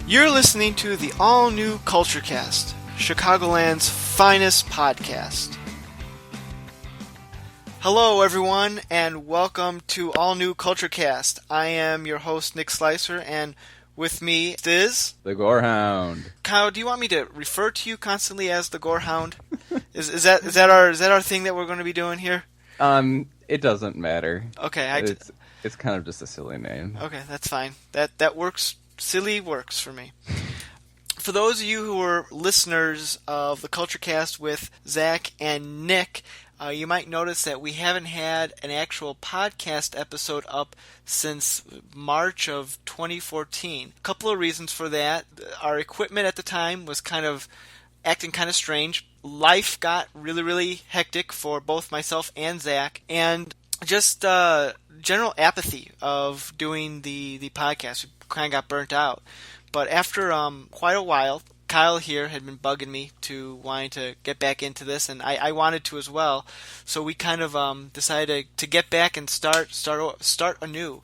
You're listening to the all-new CultureCast, Chicagoland's finest podcast. Hello, everyone, and welcome to all-new CultureCast. I am your host, Nick Slicer, and with me is... the Gorehound. Kyle, do you want me to refer to you constantly as the Gorehound? Is that our thing that we're going to be doing here? It doesn't matter. Okay, it's kind of just a silly name. Okay, that's fine. That works. Silly works for me. For those of you who are listeners of the CultureCast with Zach and Nick, you might notice that we haven't had an actual podcast episode up since March of 2014. A couple of reasons for that. Our equipment at the time was acting kind of strange. Life got really, really hectic for both myself and Zach, and just general apathy of doing the podcast. We kind of got burnt out. But after quite a while, Kyle here had been bugging me to wanting to get back into this, and I wanted to as well. So we kind of decided to get back and start anew.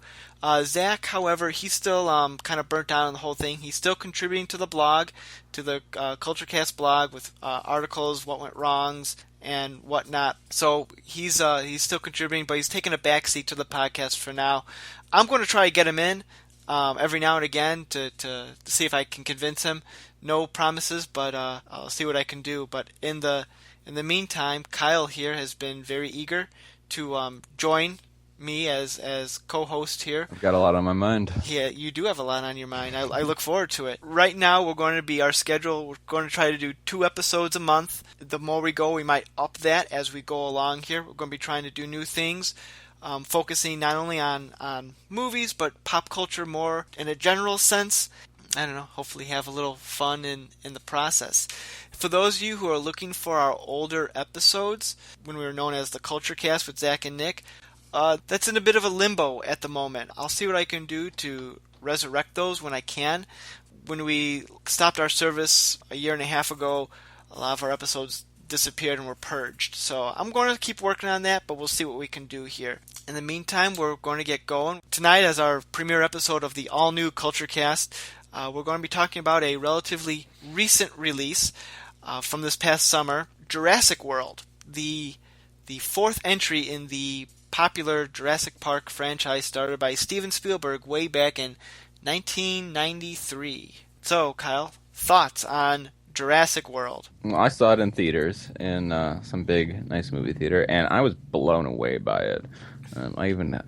Zach, however, he's still kind of burnt out on the whole thing. He's still contributing to the blog, to the CultureCast blog with articles, what went wrongs, and whatnot. So he's still contributing, but he's taking a backseat to the podcast for now. I'm going to try to get him in every now and again to see if I can convince him. No promises, but I'll see what I can do. But in the meantime, Kyle here has been very eager to join me as co-host here. I've got a lot on my mind. Yeah, you do have a lot on your mind. I look forward to it. Right now, we're going to be our schedule. We're going to try to do 2 episodes a month. The more we go, we might up that as we go along here. We're going to be trying to do new things. Focusing not only on movies, but pop culture more in a general sense. I don't know, hopefully have a little fun in the process. For those of you who are looking for our older episodes, when we were known as the CultureCast with Zach and Nick, that's in a bit of a limbo at the moment. I'll see what I can do to resurrect those when I can. When we stopped our service a year and a half ago, a lot of our episodes disappeared and were purged. So I'm going to keep working on that, but we'll see what we can do here. In the meantime, we're going to get going. Tonight, as our premiere episode of the all-new CultureCast, we're going to be talking about a relatively recent release from this past summer, Jurassic World, the 4th entry in the popular Jurassic Park franchise started by Steven Spielberg way back in 1993. So, Kyle, thoughts on Jurassic World? Well, I saw it in theaters, in some big, nice movie theater, and I was blown away by it. I even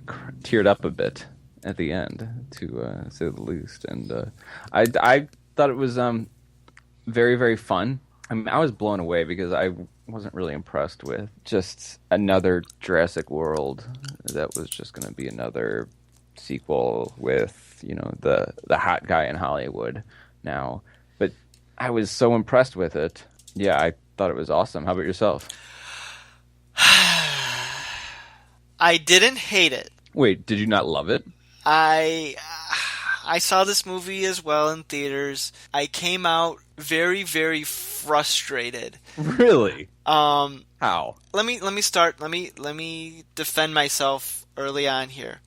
teared up a bit at the end, to say the least. And I thought it was very, very fun. I mean, I was blown away because I wasn't really impressed with just another Jurassic World that was just going to be another sequel with, the hot guy in Hollywood now. But I was so impressed with it. Yeah, I thought it was awesome. How about yourself? I didn't hate it. Wait, did you not love it? I saw this movie as well in theaters. I came out very, very frustrated. Really? How? Let me start. Let me defend myself early on here.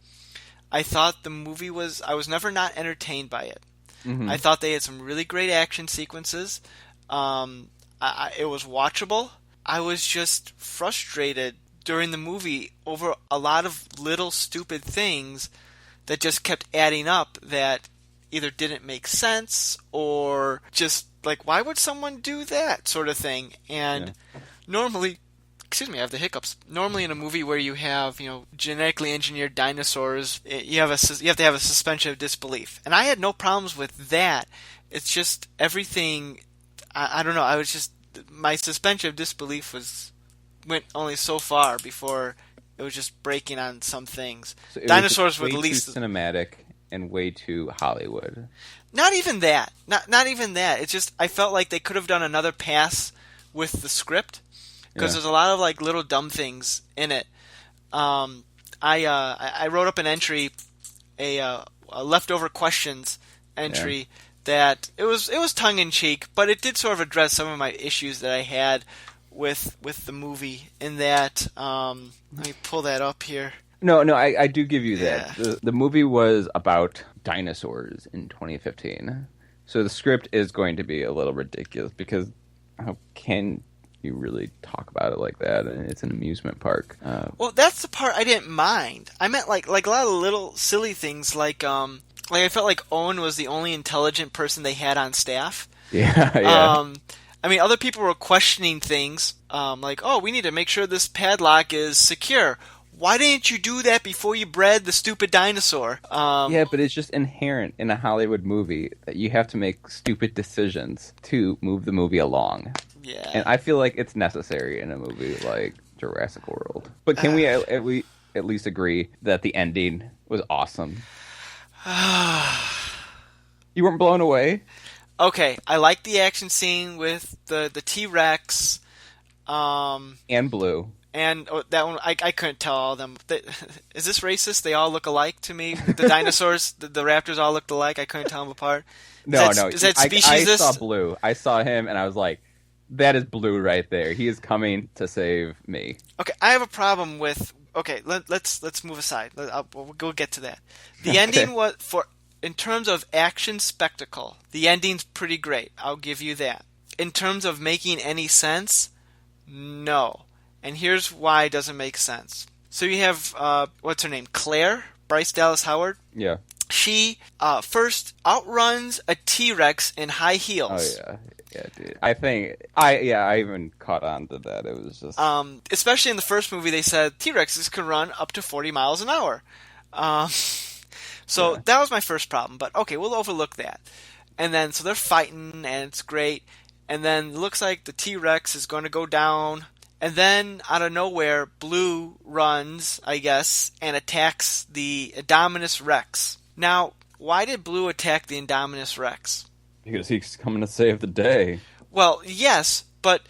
I thought the movie I was never not entertained by it. Mm-hmm. I thought they had some really great action sequences. It was watchable. I was just frustrated during the movie over a lot of little stupid things that just kept adding up that either didn't make sense or just like, why would someone do that sort of thing? And normally, I have the hiccups. Normally in a movie where you have, genetically engineered dinosaurs, you have to have a suspension of disbelief. And I had no problems with that. It's just everything, I don't know, my suspension of disbelief went only so far before it was just breaking on some things. So Dinosaurs were the least too cinematic and way too Hollywood. Not even that. Not even that. It's just I felt like they could have done another pass with the script because there's a lot of like little dumb things in it. I wrote up an entry, a leftover questions entry that it was tongue in cheek, but it did sort of address some of my issues that I had with the movie. In that, let me pull that up here. No, I do give you that. The movie was about dinosaurs in 2015. So the script is going to be a little ridiculous because how can you really talk about it like that? And it's an amusement park. Well, that's the part I didn't mind. I meant like a lot of little silly things like I felt like Owen was the only intelligent person they had on staff. Yeah, yeah. I mean, other people were questioning things, like, oh, we need to make sure this padlock is secure. Why didn't you do that before you bred the stupid dinosaur? Yeah, but it's just inherent in a Hollywood movie that you have to make stupid decisions to move the movie along. Yeah. And I feel like it's necessary in a movie like Jurassic World. But can we at least agree that the ending was awesome? You weren't blown away? Okay, I like the action scene with the T-Rex. And Blue. And that one, I couldn't tell all of them. Is this racist? They all look alike to me. The dinosaurs, the raptors all looked alike. I couldn't tell them apart. No. Is that speciesist? I saw Blue. I saw him, and I was like, that is Blue right there. He is coming to save me. Okay, I have a problem with... Okay, let's move aside. We'll get to that. The ending was... In terms of action spectacle, the ending's pretty great. I'll give you that. In terms of making any sense, no. And here's why it doesn't make sense. So you have, what's her name? Claire? Bryce Dallas Howard? Yeah. She first outruns a T-Rex in high heels. Oh, yeah. Yeah, dude. I even caught on to that. It was just... Especially in the first movie, they said T-Rexes can run up to 40 miles an hour. So that was my first problem, but okay, we'll overlook that. And then, so they're fighting, and it's great. And then it looks like the T-Rex is going to go down. And then, out of nowhere, Blue runs, I guess, and attacks the Indominus Rex. Now, why did Blue attack the Indominus Rex? Because he's coming to save the day. Well, yes, but...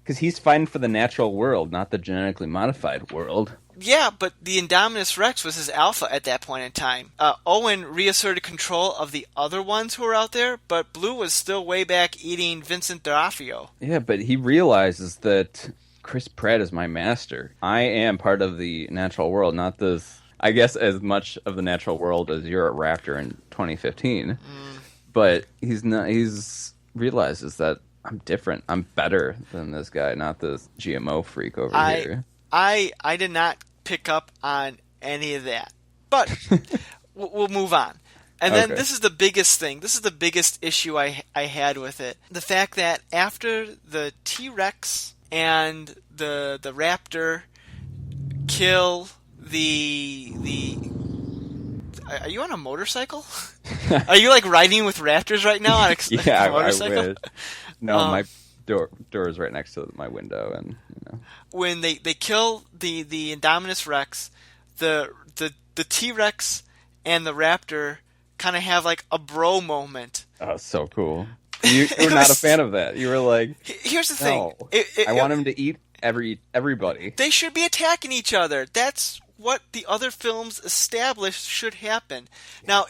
Because he's fighting for the natural world, not the genetically modified world. Yeah, but the Indominus Rex was his alpha at that point in time. Owen reasserted control of the other ones who were out there, but Blue was still way back eating Vincent D'Onofrio. Yeah, but he realizes that Chris Pratt is my master. I am part of the natural world, not this, I guess, as much of the natural world as you're a raptor in 2015. But he's realizes that I'm different. I'm better than this guy, not this GMO freak over here. I did not pick up on any of that. But we'll move on. And then this is the biggest thing. This is the biggest issue I had with it. The fact that after the T-Rex and the raptor kill the are you on a motorcycle? Are you like riding with raptors right now on a motorcycle? I wish. No, my door is right next to my window, and you know. When they kill the Indominus Rex, the T-Rex and the raptor kind of have like a bro moment. Oh, so cool. You were not a fan of that. You were like, here's the thing. I want him to eat everybody. They should be attacking each other. That's what the other films established should happen. Now,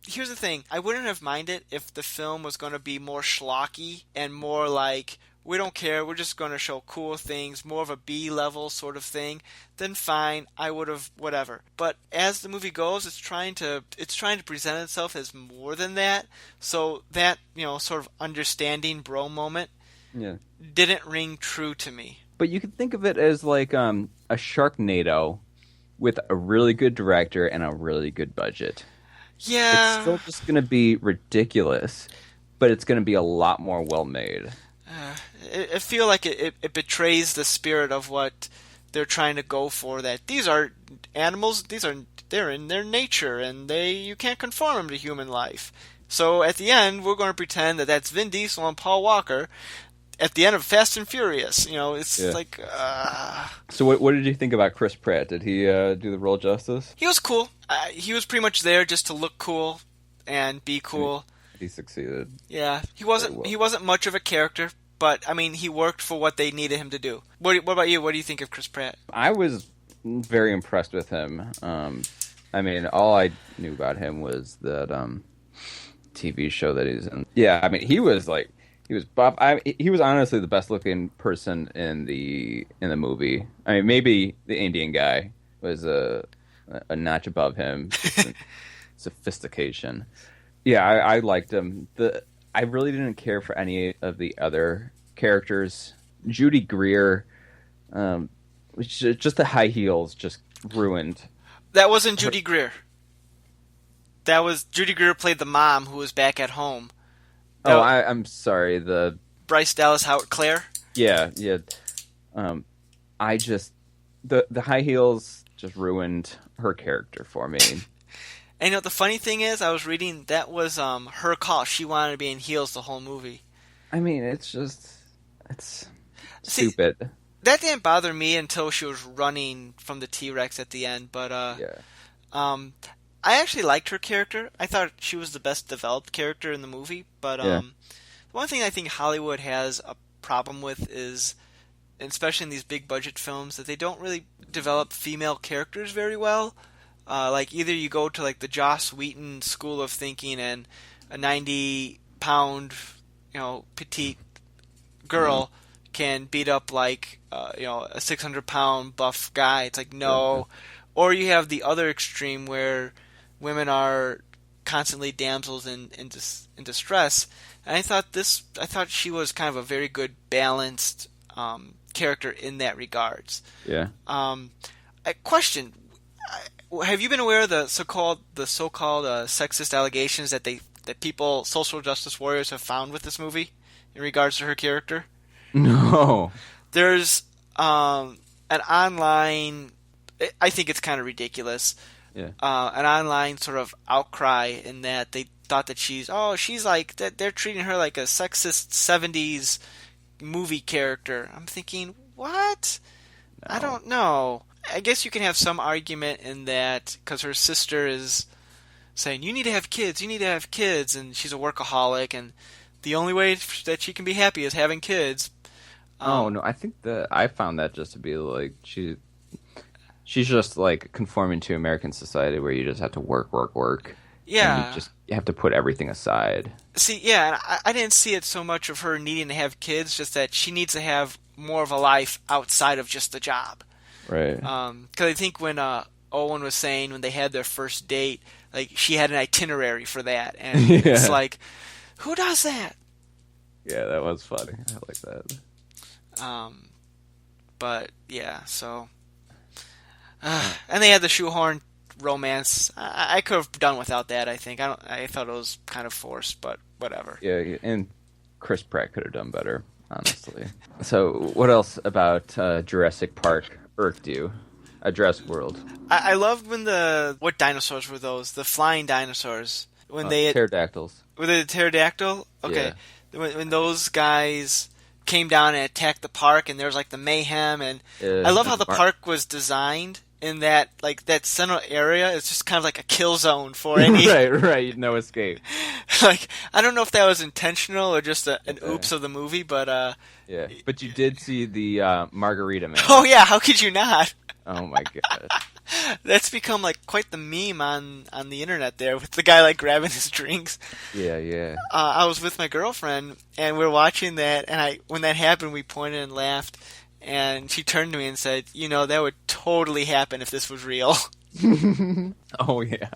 here's the thing. I wouldn't have minded if the film was going to be more schlocky and more like, we don't care, we're just going to show cool things, more of a B-level sort of thing. Then fine, I would have whatever. But as the movie goes, it's trying to present itself as more than that. So that, sort of understanding bro moment didn't ring true to me. But you could think of it as like a Sharknado with a really good director and a really good budget. Yeah. It's still just going to be ridiculous, but it's going to be a lot more well-made. I feel like it betrays the spirit of what they're trying to go for, that these are animals, they're in their nature, and you can't conform them to human life. So at the end, we're going to pretend that that's Vin Diesel and Paul Walker at the end of Fast and Furious. Like... So what did you think about Chris Pratt? Did he do the role justice? He was cool. He was pretty much there just to look cool and be cool. He succeeded. Yeah, he wasn't much of a character, but I mean, he worked for what they needed him to do. What about you? What do you think of Chris Pratt? I was very impressed with him. I mean, all I knew about him was that TV show that he's in. Yeah, I mean, he was buff. He was honestly the best looking person in the movie. I mean, maybe the Indian guy was a notch above him. Sophistication. Yeah, I liked him. I really didn't care for any of the other characters. Judy Greer, just the high heels just ruined. That wasn't Judy Greer. That was Judy Greer played the mom who was back at home. I'm sorry. Bryce Dallas Howard Claire. Yeah. I just the high heels just ruined her character for me. And the funny thing is, I was reading that was her call. She wanted to be in heels the whole movie. I mean, it's stupid. See, that didn't bother me until she was running from the T-Rex at the end. But I actually liked her character. I thought she was the best developed character in the movie. But one thing I think Hollywood has a problem with is, especially in these big budget films, that they don't really develop female characters very well. Like either you go to like the Joss Whedon school of thinking, and a 90-pound, petite girl can beat up like a 600-pound buff guy. It's like no, or you have the other extreme where women are constantly damsels in distress. And I thought she was kind of a very good balanced character in that regards. Yeah. A question. Have you been aware of the so-called sexist allegations that people, social justice warriors, have found with this movie in regards to her character? No. There's an online. I think it's kind of ridiculous. Yeah. An online sort of outcry in that they thought that she's like that. They're treating her like a sexist '70s movie character. I'm thinking, what? No. I don't know. I guess you can have some argument in that because her sister is saying, you need to have kids, and she's a workaholic, and the only way that she can be happy is having kids. No, I think I found that just to be like she's just like conforming to American society where you just have to work. Yeah. And you have to put everything aside. See, yeah, I didn't see it so much of her needing to have kids, just that she needs to have more of a life outside of just the job. Right. Because I think when Owen was saying when they had their first date, like she had an itinerary for that, and it's like, who does that? Yeah, that was funny. I like that. But yeah, so and they had the shoehorn romance. I could have done without that. I think I thought it was kind of forced, but whatever. Yeah, and Chris Pratt could have done better, honestly. So, what else about Jurassic Park irked you? Jurassic World. I loved when what dinosaurs were those? The flying dinosaurs. When pterodactyls. Were they the pterodactyl? Okay. Yeah. When those guys came down and attacked the park, and there was like the mayhem, and I love how the park was designed in that like that central area is just kind of like a kill zone for any right, no escape. Like I don't know if that was intentional or just an oops of the movie, but yeah. But you did see the Margarita Man. Oh yeah, how could you not? Oh my god. That's become like quite the meme on the internet there with the guy like grabbing his drinks. Yeah. I was with my girlfriend and we were watching that, and when that happened, we pointed and laughed, and she turned to me and said, that would totally happen if this was real. Oh yeah.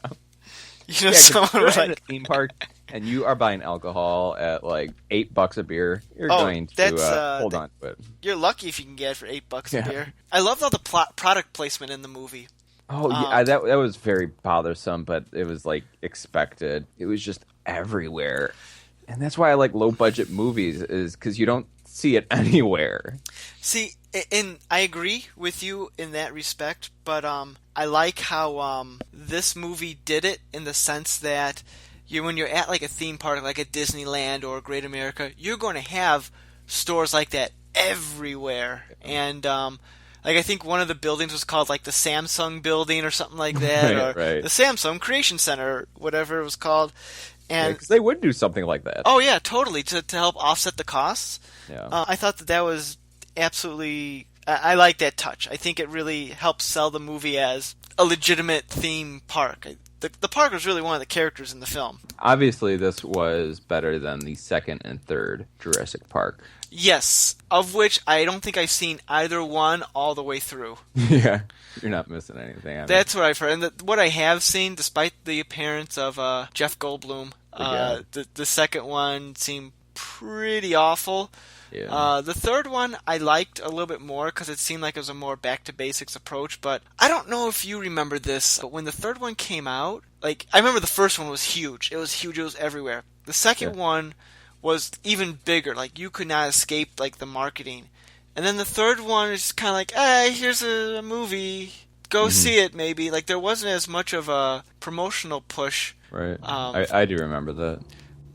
Someone was like, at a theme park and you are buying alcohol at like $8 a beer. You're going to hold on to it. You're lucky if you can get it for $8 a beer. I love all the product placement in the movie. Oh yeah, that was very bothersome, but it was like expected. It was just everywhere, and that's why I like low budget movies, is because you don't see it anywhere. See, and I agree with you in that respect, but I like how this movie did it in the sense that when you're at like a theme park, like a Disneyland or Great America, you're going to have stores like that everywhere, and like I think one of the buildings was called like the Samsung building or something like that, right. The Samsung Creation Center, whatever it was called. And because they would do something like that. Oh yeah, totally, to help offset the costs. Yeah. I thought that was absolutely. I like that touch. I think it really helps sell the movie as a legitimate theme park. The park was really one of the characters in the film. Obviously, this was better than the second and third Jurassic Park. Yes, of which I don't think I've seen either one all the way through. Yeah, you're not missing anything. That's what I've heard. And what I have seen, despite the appearance of Jeff Goldblum, Yeah. The second one seemed pretty awful. Yeah. The third one I liked a little bit more because it seemed like it was a more back to basics approach. But I don't know if you remember this, but when the third one came out, like I remember the first one was huge. It was huge. It was everywhere. The second Yeah. one was even bigger. Like you could not escape like the marketing. And then the third one is kind of like, hey, here's a movie. Go Hmm. see it, maybe. Like there wasn't as much of a promotional push. Right. Um, I do remember that.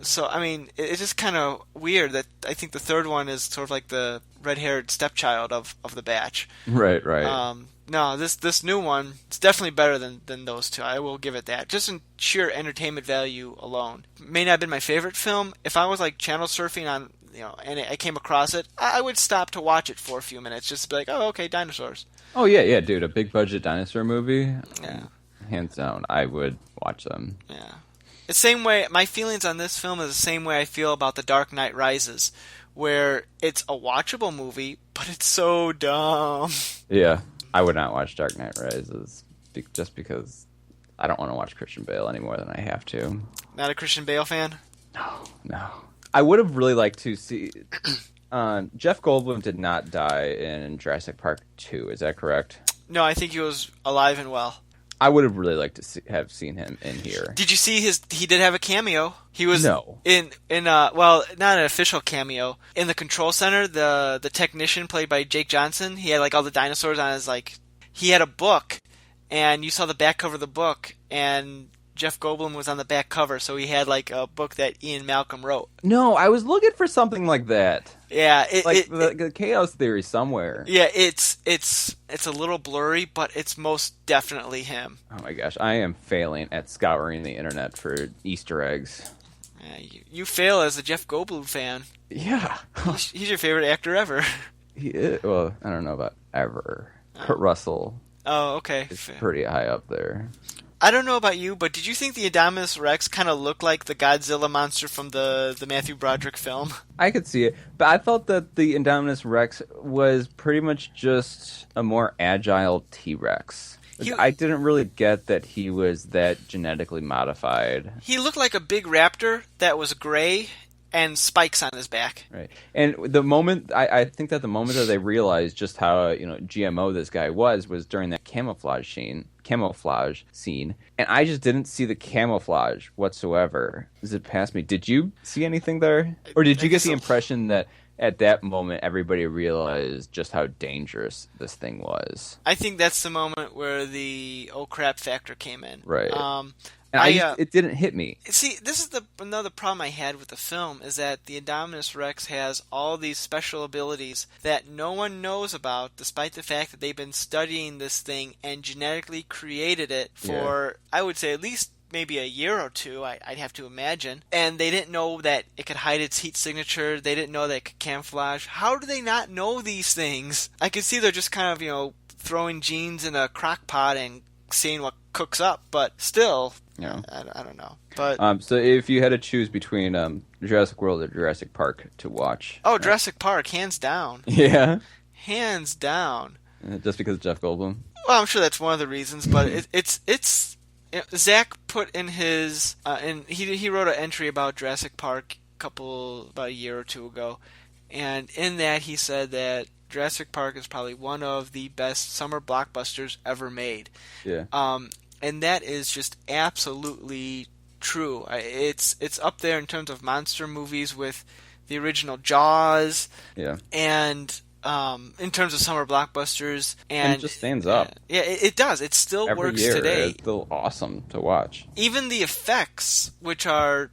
so I mean, it's just kind of weird that I think the third one is sort of like the red-haired stepchild of the batch. Right. Right. No, this new one is definitely better than those two. I will give it that. Just in sheer entertainment value alone, may not have been my favorite film. If I was like channel surfing on, and I came across it, I would stop to watch it for a few minutes, just to be like, oh, okay, dinosaurs. Oh yeah, yeah, dude. A big budget dinosaur movie. Yeah, Hands down, I would watch them. yeah. The same way, my feelings on this film is the same way I feel about The Dark Knight Rises, where it's a watchable movie, but it's so dumb. Yeah, I would not watch Dark Knight Rises just because I don't want to watch Christian Bale any more than I have to. Not a Christian Bale fan? No, no. I would have really liked to see. Jeff Goldblum did not die in Jurassic Park 2. Is that correct? No, I think he was alive and well. I would have really liked to have seen him in here. Did you see he did have a cameo. He was No. in well, not an official cameo. In the control center, the technician played by Jake Johnson, he had like all the dinosaurs on his he had a book, and you saw the back cover of the book, and Jeff Goldblum was on the back cover, so he had like a book that Ian Malcolm wrote. No, I was looking for something like that. Yeah, The chaos theory somewhere. yeah, it's a little blurry, but it's most definitely him. Oh my gosh, I am failing at scouring the internet for Easter eggs. Yeah, you fail as a Jeff Goldblum fan. Yeah. He's your favorite actor ever. He is, well, I don't know about ever. Kurt Russell Oh, okay. is pretty high up there. I don't know about you, but did you think the Indominus Rex kind of looked like the Godzilla monster from the Matthew Broderick film? I could see it, but I felt that the Indominus Rex was pretty much just a more agile T-Rex. I didn't really get that he was that genetically modified. He looked like a big raptor that was gray and spikes on his back. Right. And the moment, I think that the moment that they realized just how, GMO this guy was during that camouflage scene. And I just didn't see the camouflage whatsoever. Zipped past me. Did you see anything there? Or did you get the impression that at that moment everybody realized just how dangerous this thing was? I think that's the moment where the oh crap factor came in. Right. And it didn't hit me. See, this is another problem I had with the film, is that the Indominus Rex has all these special abilities that no one knows about, despite the fact that they've been studying this thing and genetically created it for, I would say, at least maybe a year or two, I'd have to imagine. And they didn't know that it could hide its heat signature. They didn't know that it could camouflage. How do they not know these things? I can see they're just kind of, throwing genes in a crock pot and seeing what cooks up, but still... Yeah. I don't know. But so if you had to choose between Jurassic World or Jurassic Park to watch... Jurassic Park, hands down. Yeah? Hands down. Just because of Jeff Goldblum? Well, I'm sure that's one of the reasons, but it's Zach put in his... and he wrote an entry about Jurassic Park about a year or two ago, and in that he said that Jurassic Park is probably one of the best summer blockbusters ever made. Yeah. And that is just absolutely true. It's up there in terms of monster movies with the original Jaws. Yeah. And in terms of summer blockbusters, and it just stands up. Yeah, it does. It still Every works year, today. It's still awesome to watch. Even the effects, which are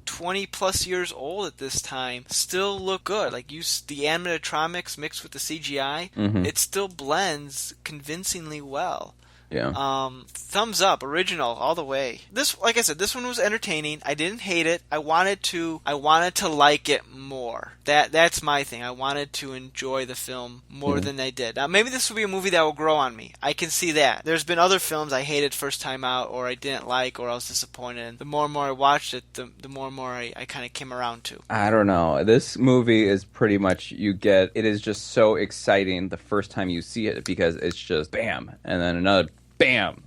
20 plus years old at this time, still look good. Like the animatronics mixed with the CGI, it still blends convincingly well. Yeah. Thumbs up, original, all the way. This, like I said, this one was entertaining. I didn't hate it. I wanted to like it more. That's my thing. I wanted to enjoy the film more than I did. Now, maybe this will be a movie that will grow on me. I can see that. There's been other films I hated first time out, or I didn't like, or I was disappointed. And the more and more I watched it, the more and more I kind of came around to. I don't know. This movie is pretty much, it is just so exciting the first time you see it because it's just bam, and then another bam,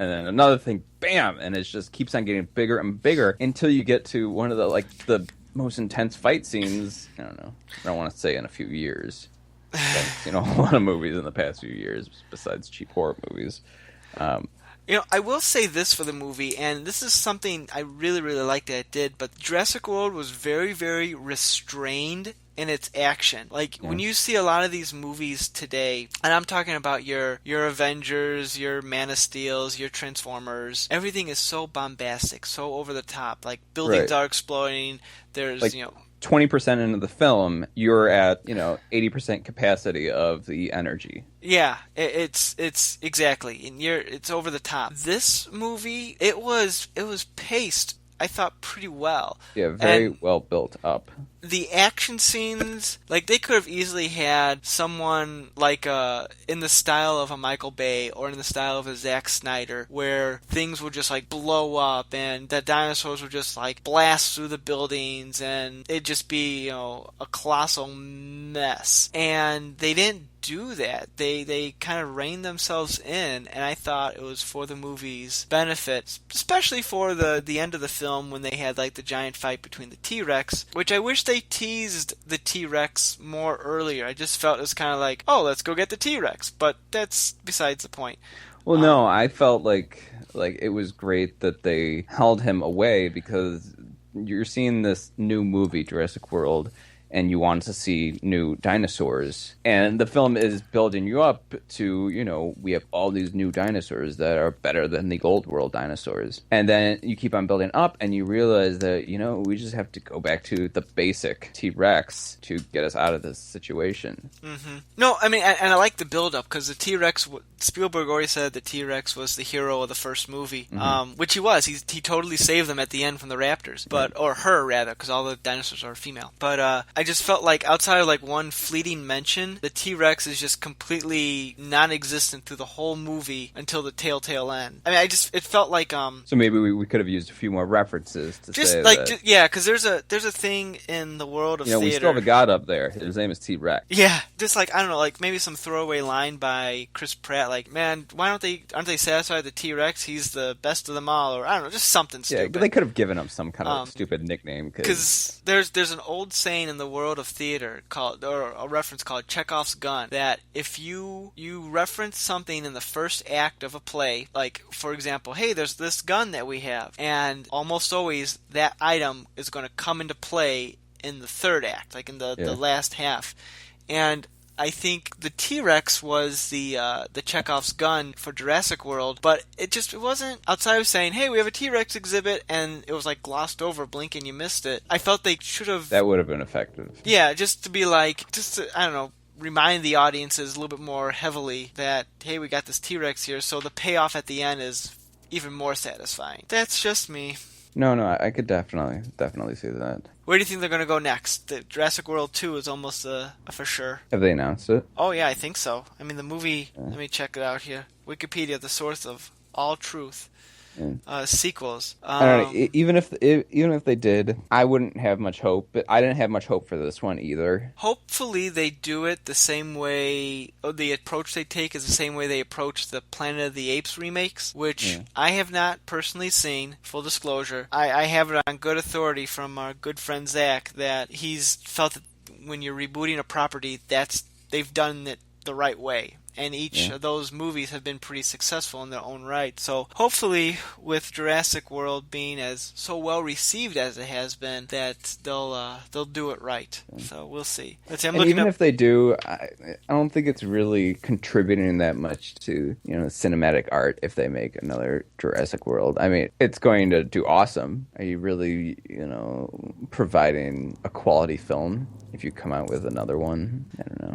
and then another thing, bam, and it just keeps on getting bigger and bigger until you get to one of the most intense fight scenes. I don't want to say in a few years. I've seen a lot of movies in the past few years besides cheap horror movies. I will say this for the movie, and this is something I really, really liked that it did, but Jurassic World was very, very restrained in its action. Like, when you see a lot of these movies today, and I'm talking about your Avengers, your Man of Steels, your Transformers, everything is so bombastic, so over the top. Like, buildings are exploding, there's, 20% into the film, you're at 80% capacity of the energy. Yeah, it's exactly, and it's over the top. This movie, it was paced, I thought, pretty well. Yeah, very well built up. The action scenes, like, they could have easily had someone like in the style of a Michael Bay or in the style of a Zack Snyder, where things would just like blow up and the dinosaurs would just like blast through the buildings and it'd just be a colossal mess. And they didn't do that. They kind of reined themselves in, and I thought it was for the movie's benefit, especially for the end of the film when they had like the giant fight between the T-Rex, which I wish they teased the T-Rex more earlier. I just felt it was kind of like, oh, let's go get the T-Rex, but that's besides the point. Well, no, I felt like it was great that they held him away because you're seeing this new movie, Jurassic World, and you want to see new dinosaurs. And the film is building you up to, we have all these new dinosaurs that are better than the old world dinosaurs. And then you keep on building up and you realize that, we just have to go back to the basic T-Rex to get us out of this situation. Mm-hmm. No, I mean, and I like the build-up because the T-Rex, Spielberg already said the T-Rex was the hero of the first movie, which he was. He totally saved them at the end from the raptors, or her, rather, because all the dinosaurs are female. But I just felt like outside of like one fleeting mention, the T-Rex is just completely non-existent through the whole movie until the telltale end. I mean, it felt like So maybe we could have used a few more references to just say like that. yeah, because there's a thing in the world of theater. We still have a god up there. His name is T-Rex. Yeah, just like, I don't know, like maybe some throwaway line by Chris Pratt, like, man, aren't they satisfied with the T-Rex? He's the best of them all, or I don't know, just something stupid. Yeah, they could have given him some kind of stupid nickname because there's an old saying in the world of theater called, or a reference called Chekhov's gun, that if you reference something in the first act of a play, like, for example, hey, there's this gun that we have, and almost always that item is going to come into play in the third act, like in the last half. And I think the T-Rex was the Chekhov's gun for Jurassic World, but it wasn't, outside of saying, hey, we have a T-Rex exhibit, and it was like glossed over, blink and you missed it. I felt they should have... That would have been effective. Yeah, just to be like, I don't know, remind the audiences a little bit more heavily that, hey, we got this T-Rex here, so the payoff at the end is even more satisfying. That's just me. No, I could definitely see that. Where do you think they're going to go next? The Jurassic World 2 is almost a for sure. Have they announced it? Oh, yeah, I think so. I mean, the movie, let me check it out here. Wikipedia, the source of all truth. Sequels. I don't know. Even if they did, I wouldn't have much hope. But I didn't have much hope for this one either. Hopefully, they do it the same way. The approach they take is the same way they approach the Planet of the Apes remakes, which I have not personally seen. Full disclosure, I have it on good authority from our good friend Zach that he's felt that when you're rebooting a property, they've done it the right way. And each of those movies have been pretty successful in their own right. So hopefully, with Jurassic World being as so well received as it has been, that they'll do it right. So we'll see. Let's see, even if they do, I don't think it's really contributing that much to cinematic art if they make another Jurassic World. I mean, it's going to do awesome. Are you really providing a quality film if you come out with another one? I don't know.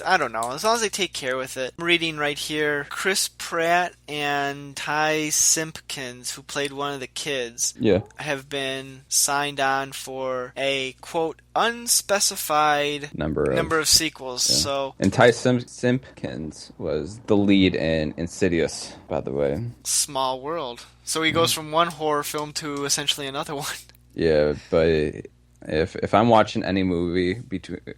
I don't know. As long as they take care with it. I'm reading right here, Chris Pratt and Ty Simpkins, who played one of the kids, have been signed on for a, quote, unspecified number of sequels. Yeah. So, and Ty Simpkins was the lead in Insidious, by the way. Small world. So he goes from one horror film to essentially another one. Yeah, but If I'm watching any movie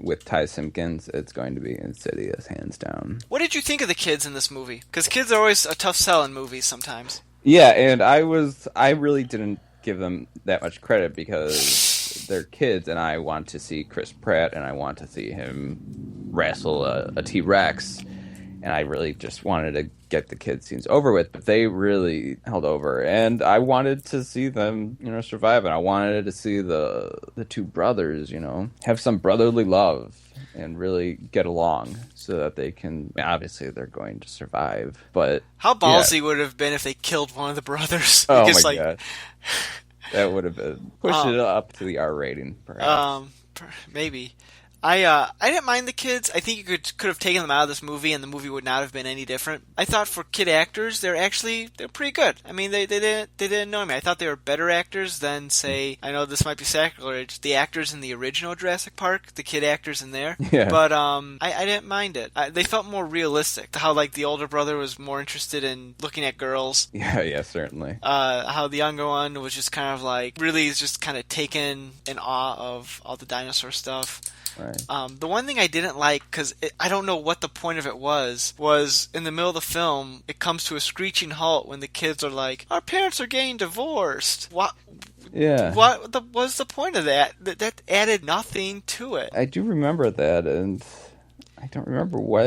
with Ty Simpkins, it's going to be Insidious, hands down. What did you think of the kids in this movie? Because kids are always a tough sell in movies sometimes. Yeah, and I really didn't give them that much credit because they're kids, and I want to see Chris Pratt, and I want to see him wrestle a T-Rex, and I really just wanted to get the kid scenes over with, but they really held over, and I wanted to see them, survive, and I wanted to see the two brothers, have some brotherly love and really get along so that they can, obviously they're going to survive, but... How ballsy would it have been if they killed one of the brothers? Oh my God. That would have been pushed it up to the R rating, perhaps. Maybe. I didn't mind the kids. I think you could have taken them out of this movie, and the movie would not have been any different. I thought for kid actors, they're pretty good. I mean, they didn't annoy me. I thought they were better actors than, say, I know this might be sacrilege, the actors in the original Jurassic Park, the kid actors in there. Yeah. But I didn't mind it. They felt more realistic. How like the older brother was more interested in looking at girls. Yeah, certainly. How the younger one was just kind of like really just kind of taken in awe of all the dinosaur stuff. Right. The one thing I didn't like, because I don't know what the point of it was in the middle of the film, it comes to a screeching halt when the kids are like, our parents are getting divorced. What? Yeah. What was the point of that? That added nothing to it. I do remember that, and I don't remember what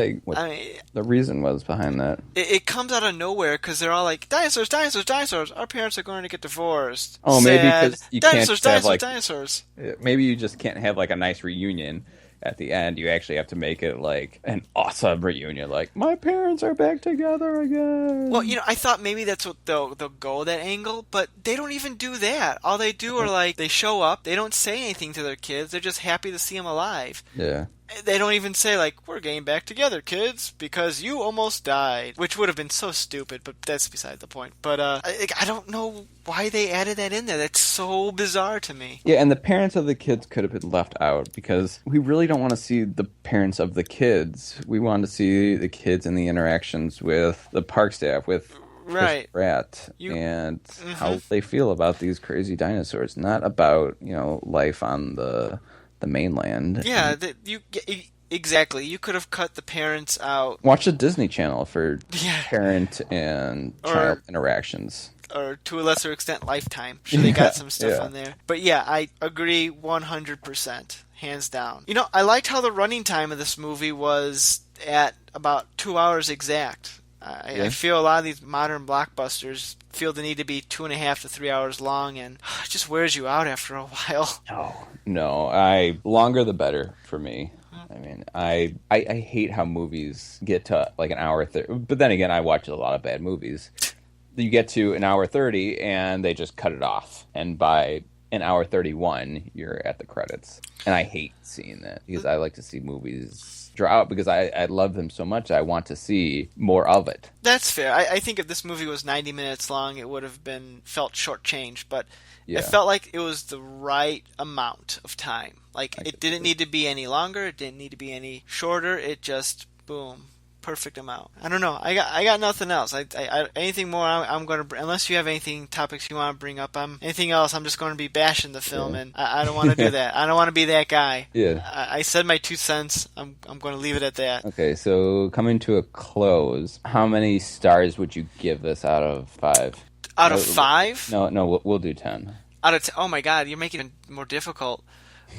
the reason was behind that. It comes out of nowhere because they're all like, dinosaurs, dinosaurs, dinosaurs. Our parents are going to get divorced. Oh, sad. Maybe because you dinosaurs, can't dinosaurs, have dinosaurs. Maybe you just can't have like a nice reunion at the end. You actually have to make it like an awesome reunion. Like, my parents are back together again. Well, I thought maybe that's what they'll go that angle, but they don't even do that. All they do are like, they show up, they don't say anything to their kids, they're just happy to see them alive. Yeah. They don't even say, like, we're getting back together, kids, because you almost died. Which would have been so stupid, but that's beside the point. But I don't know why they added that in there. That's so bizarre to me. Yeah, and the parents of the kids could have been left out, because we really don't want to see the parents of the kids. We want to see the kids and the interactions with the park staff, with Chris Pratt, and how they feel about these crazy dinosaurs, not about, life on the mainland. Yeah, exactly. You could have cut the parents out. Watch the Disney Channel for parent and child interactions. Or to a lesser extent, Lifetime. I'm sure they got some stuff on there. But yeah, I agree 100%. Hands down. I liked how the running time of this movie was at about 2 hours exact. I feel a lot of these modern blockbusters feel the need to be 2.5 to 3 hours long, and it just wears you out after a while. No, longer the better for me. I mean, I hate how movies get to like an hour 30, but then again, I watch a lot of bad movies. You get to an hour 30 and they just cut it off, and by an hour 31, you're at the credits, and I hate seeing that because I like to see movies draw out because I love them so much. I want to see more of it. That's fair. I think if this movie was 90 minutes long, it would have felt shortchanged, but it felt like it was the right amount of time. Like, it didn't need to be any longer, it didn't need to be any shorter, it just, boom, perfect amount. I don't know. I got nothing else. I anything more I'm going to, unless you have anything topics you want to bring up, anything else I'm just going to be bashing the film, and I don't want to do that. I don't want to be that guy. Yeah. I said my 2 cents. I'm going to leave it at that. Okay, so coming to a close, how many stars would you give this out of 5? Out of 5? No, we'll do 10. Out of 10? Oh my God, you're making it more difficult.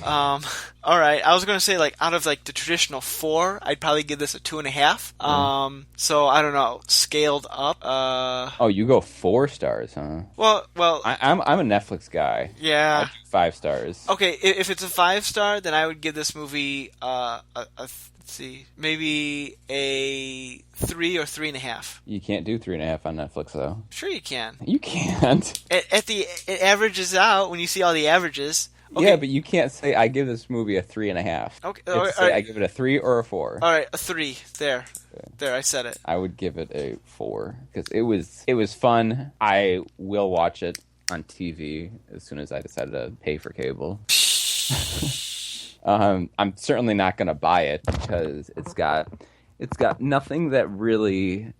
All right, I was gonna say, like, out of like the traditional 4, I'd probably give this a 2.5. So I don't know, scaled up. Oh, you go 4 stars, huh? Well, I'm a Netflix guy. Yeah. I do 5 stars. Okay, if it's a 5-star, then I would give this movie let's see, maybe a 3 or 3.5. You can't do 3.5 on Netflix, though. Sure, you can. You can't. It averages out when you see all the averages. Okay. Yeah, but you can't say I give this movie a 3.5. Okay, I give it a 3 or a 4. All right, a 3. There, I said it. I would give it a 4 because it was fun. I will watch it on TV as soon as I decide to pay for cable. I'm certainly not going to buy it because it's got nothing that really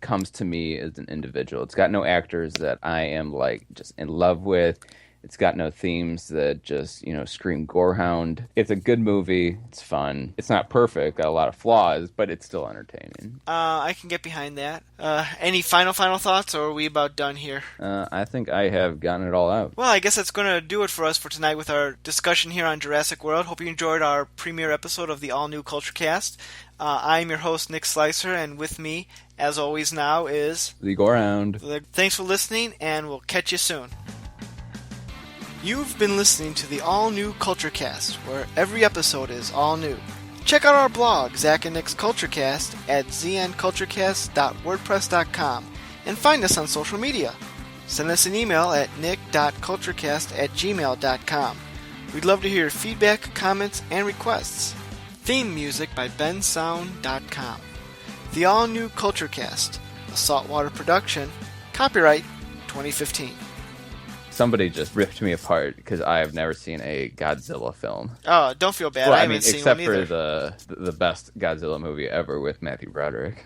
comes to me as an individual. It's got no actors that I am like just in love with. It's got no themes that just, scream Gorehound. It's a good movie. It's fun. It's not perfect, got a lot of flaws, but it's still entertaining. I can get behind that. Any final thoughts, or are we about done here? I think I have gotten it all out. Well, I guess that's going to do it for us for tonight with our discussion here on Jurassic World. Hope you enjoyed our premiere episode of the all-new Culture Cast. I'm your host, Nick Slicer, and with me, as always now, is... The Gorehound. Thanks for listening, and we'll catch you soon. You've been listening to the all-new Culture Cast, where every episode is all new. Check out our blog, Zach and Nick's Culturecast, at znculturecast.wordpress.com, and find us on social media. Send us an email at nick.culturecast@gmail.com. We'd love to hear your feedback, comments, and requests. Theme music by bensound.com. The all-new Culturecast, a saltwater production, copyright 2015. Somebody just ripped me apart because I have never seen a Godzilla film. Oh, don't feel bad. Well, I haven't seen one either. Except for the best Godzilla movie ever with Matthew Broderick.